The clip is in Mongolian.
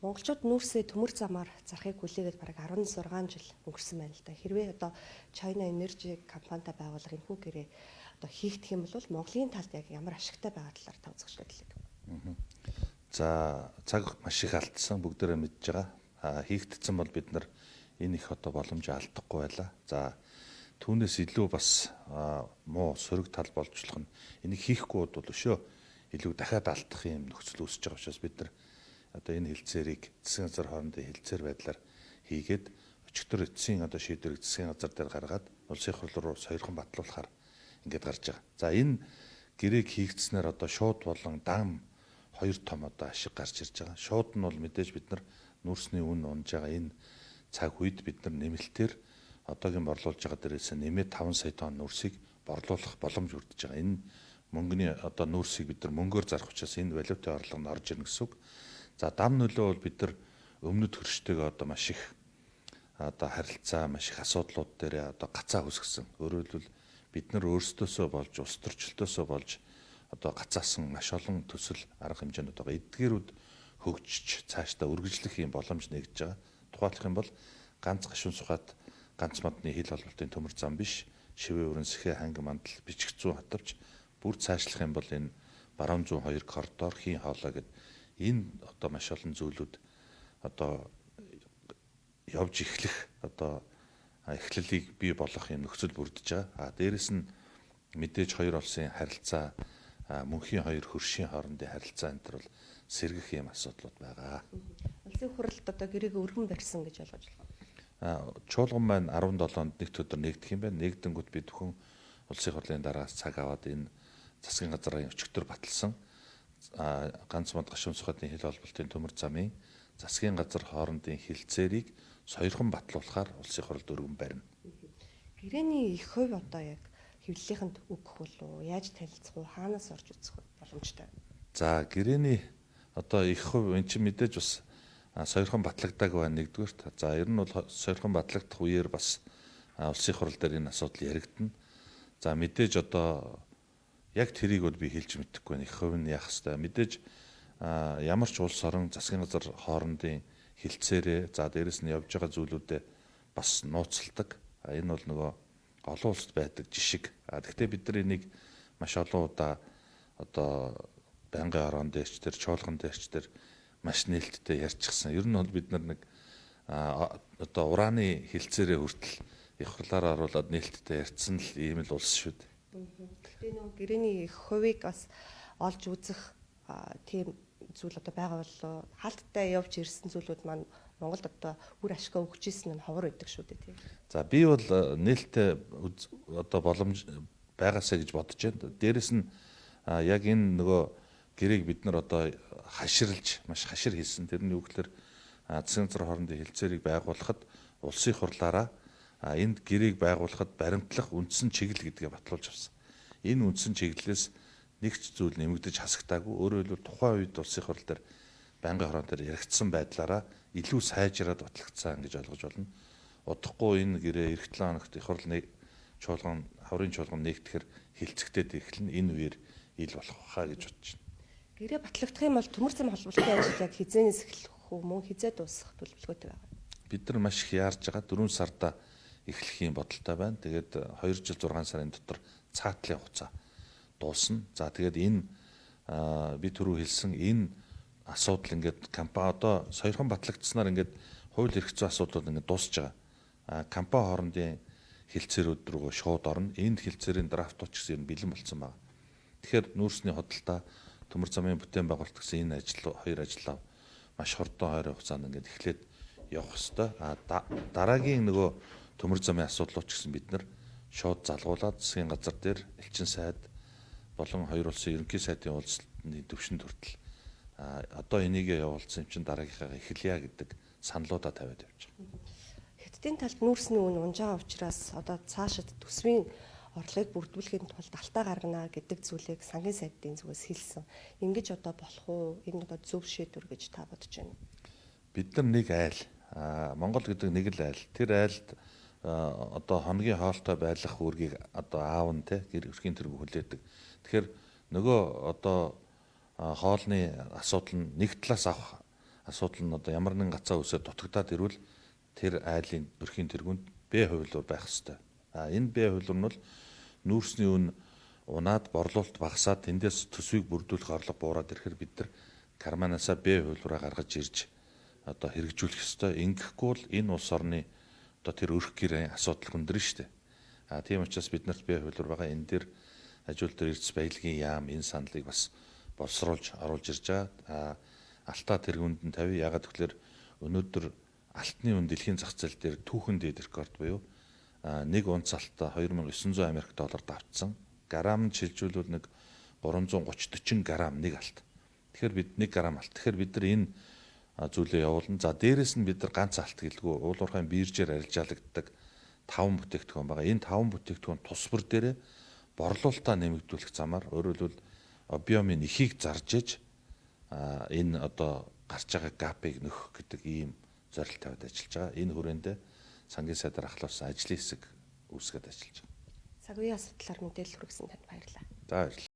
Монголчууд нүүрсээ төмөр замаар зарахыг хүлээгээд бараг 16 жил өнгөрсөн байна л да. Хэрвээ одоо China Energy компанитай байгуулах энэхүү гэрээ одоо хийгдэх юм бол Монголын талд яг ямар ашигтай байгаа талаар та үзэгчдэд хэлээд. За цаг маш их алдсан бүгдээрээ мэдж байгаа. Хийгдсэн бол бид нар энэ их одоо боломжийг алдахгүй байлаа. За түүнээс илүү бас муу сөрөг тал болж болох нь энийг хийхгүй бол өшөө илүү дахиад алдах юм нөхцөл үүсэж байгаа учраас бид нар одоо энэ хилцээрийг засгийн газар хоорондын хилцээр байдлаар хийгээд өчигдөр эцсийн одоо шийдвэрийг засгийн газар дээр гаргаад улсын хурл руу сойрхон батлуулахаар ингээд гарч байгаа. За энэ гэрээг хийгдснээр одоо шууд болон дан хоёр том одоо ашиг гарч ирж байгаа. Шууд нь бол мэдээж бид нар нүүрсний үн унж байгаа энэ цаг үед бид нар нэмэлтээр одоогийн борлуулж байгаа дээрээс нэмээд 5 сая тонн нүүрсийг борлуулах боломж бүрдэж байгаа. Энэ мөнгөний одоо нүүрсийг бид нар мөнгөөр зарах учраас энэ валютын орлого нь орж ирнэ гэсэн үг. За дам нөлөө бол бид нар өмнөд хөрштэйгээ одоо маш их одоо харилцаа маш их асуудлууд дээр одоо гацаа хүсгэсэн. Өөрөөр хэлбэл бид нар өөрсдөөсөө болж улс төрчлөлтөөсөө болж одоо гацаасан маш олон төсөл арга хэмжээнүүд байгаа. Эдгээрүүд хөгжиж цаашдаа үргэлжлэх юм боломж нэгж байгаа. Тухайлах юм бол ганц гашуун сухад ганц модны хил холболтын төмөр зам биш, шивээ өрн сэхэ ханги мандал бичиг зүүн хатавч бүр цаашлах юм бол энэ баруун зүүн хоёр коридор хийн хоолой гэдэг энэ одоо маш олон зүйлүүд одоо явж эхлэх одоо эхлэлийг бий болгох юм нөхцөл бүрдэж байгаа. Дээрэс нь мэдээж хоёр улсын харилцаа мөнхийн хоёр хөршийн хоорондын харилцаа энэ төр бол сэргэх юм асуудлууд байгаа. Улсын хурлд одоо гэрээг өргөн барьсан гэж ойлгож байна. Чуулган маань 17-нд нэгд өдөр нэгдэх юм байна. Нэгдэнгүүт бид бүхэн улсын хурлын дараагаас цаг аваад энэ засгийн газрын өчигдөр баталсан ганц мод гашуун сухадны хил холболтын төмөр замын засгийн газар хоорондын хилцээрийг сойрхон батлуулахаар улсын хурлд өргөн барина. Гэрээний их хувь одоо яг хэвлэлийнхэнд өгөх болов уу? Яаж танилцах уу? Хаанаас орж үзэх боломжтой? За гэрээний одоо их хувь эн чинь мэдээж бас сойрхон батлагдаг байна нэгдүгээрт. За ер нь бол сойрхон батлагдах үеэр бас улсын хурал дээр энэ асуудал яригдана. За мэдээж одоо яг тэрийг бол би хэлж мэдэхгүй байна. Их хувь нь яах хэвээр. Мэдээж ямар ч улс орон засгийн газар хоорондын хилцээрээ за дээрэс нь явж байгаа зүйлүүдэд бас нууцладаг. Энэ бол нөгөө олон улсад байдаг жишг. Гэхдээ бид нар энийг маш олон удаа одоо байнгын орон дээрч тэр чуулган дээрч тэр маш нээлттэй ярьчихсан. Ер нь бол бид нар нэг одоо ураны хилцээрээ хүртэл их хурлаараа оруулаад нээлттэй ярьсан л ийм л улс шүү дээ. Гэхдээ нөгөө гэрээний их хувийг бас олж үзэх тийм зүйл одоо байгаа болоо хаалттай явж ирсэн зүйлүүд маань Монголд одоо үр ашгаа өгч ирсэн нь ховор байдаг шүү дээ тийм. За би бол нээлттэй одоо боломж байгаасаа гэж бодож байна. Дээрэс нь яг энэ нөгөө гэрээг бид нар одоо хаширлж маш хашир хийсэн. Тэрний үг гэхээр засгийн газар хоорондын хилцээрийг байгуулахад улсын хурлаараа энд гэрээг байгуулахад баримтлах үндсэн чиглэл гэдгээ батлуулж авсан. Энэ үндсэн чиглэлээс нэг ч зүйл нэмэгдэж хасагтаагүй. Өөрөөр хэлбэл тухайн үед улсын хурал дээр байнгын хорон дээр яригдсан байдлаараа илүү сайжраад батлагдсан гэж ойлгож байна. Удахгүй энэ гэрээ эх 7 хоногт их хурлын чуулган хаврын чуулган нэгтгэхэр хилцэгдээд эхэлнэ. Энэ үеэр ил болох хаа гэж бодож байна. Гэрээ батлагдах юм бол төмөр зам холбоотой ажил яг хизээнээс эхлэх үү мөн хизээ дуусах төлөвлөгөөтэй байгаа. Бид нар маш их яарж байгаа 4 сарда эхлэх юм бодолтой байна. Тэгээд 2 жил 6 сарын дотор цаатлын хугацаа дуусна. За тэгээд энэ би түрүү хэлсэн энэ асуудал ингээд компани одоо сойрхон батлагдсанаар ингээд хууль эрх зүйн асуудлууд ингээд дуусж байгаа. Компани хоорондын хилцээрүүд рүү шууд орно. Энэ хилцээрийн драфтууд ч гэсэн бэлэн болсон байна. Тэгэхээр нүүрсний хөдөлთა төмөр замын бүтээн байгуулалт гэсэн энэ ажил хоёр ажлаа маш хурдан ойрын хугацаанд ингээд эхлээд явах ёстой. Дараагийн нөгөө төмөр замын асуудлууд ч гэсэн бид нар шууд залгуулад засгийн газар дээр элчин сайд болон хоёр улсын ерөнхий сайдын уулзалтны төвшөнд хүртэл одоо энийгээ явуулсан юм чин дараагийнхаа эхэлье гэдэг саналуудаа тавиад явж байгаа. Хятадын талд нүүрсний үн унж байгаа учраас одоо цаашид төсвийн орлогыг бүрдүүлэхийн тулд алтаа гаргана гэдэг зүйлийг сангийн сайдын зүгээс хэлсэн. Ингэж одоо болох уу? Энэ одоо зөв шийдвэр гэж та бодож байна. Бид нар нэг айл Монгол гэдэг нэг л айл. Тэр айлд одоо хоногийн хоолтой байлгах үүргийг одоо аав нь те эрхийн тэргүү хүлээдэг. Тэгэхээр нөгөө одоо хоолны асуудал нь нэг талаас авах асуудал нь одоо ямар нэгэн гацаа үсээ дутагдаад ирвэл тэр айлын өрхийн тэргуунд Б хувилбар байх ёстой. Энэ Б хувилбар нь бол нүүрсний үн унаад борлуулалт багасаад тэндээс төсвийг бүрдүүлэх орлого буураад ирэхээр бид нар карманаасаа Б хувилбараа гаргаж ирж одоо хэрэгжүүлэх ёстой. Ингэхгүй бол энэ улс орны одоо тэр өрх гэрээ асуудал хүндэрнэ шүү дээ. Тийм учраас бид нарт Б хувилбар байгаа. Энэ дээр ажил дээр эрдэс баялагын яам энэ саналыг бас боловсруулж оруулж ирж байгаа. Алтаа тэргуунд нь тавь. Ягаад гэвэл өнөөдөр алтны үн дэлхийн зах зээл дээр түүхэн дээд рекорд буюу нэг унц алтаа 2900 Америк долларт авцсан. Грамд шилжүүлвэл нэг 330-40 грамм нэг алт. Тэгэхээр бид 1 грамм алт. Тэгэхээр бид нар энэ зүйлээ явуулна. За дээрэс нь бид нар ганц алт гэлгүй уул уурхайн биржээр арилжаалагддаг 5 бүтээгдэхүүн байгаа. Энэ 5 бүтээгдэхүүн тус бүр дээрээ борлуулалтаа нэмэгдүүлэх замаар өөрөөр хэлбэл объемын ихийг зарж иж энэ одоо гарч байгаа гапыг нөхөх гэдэг ийм зорилт тавиад ажиллаж байгаа. Энэ хүрээндээ сангийн сайдаар ахлуулсан ажлын хэсэг үүсгээд ажиллаж байгаа. Цаг үеийн асуудлаар мэдээлэл хүргэсэн танд баярлалаа. За баярлалаа.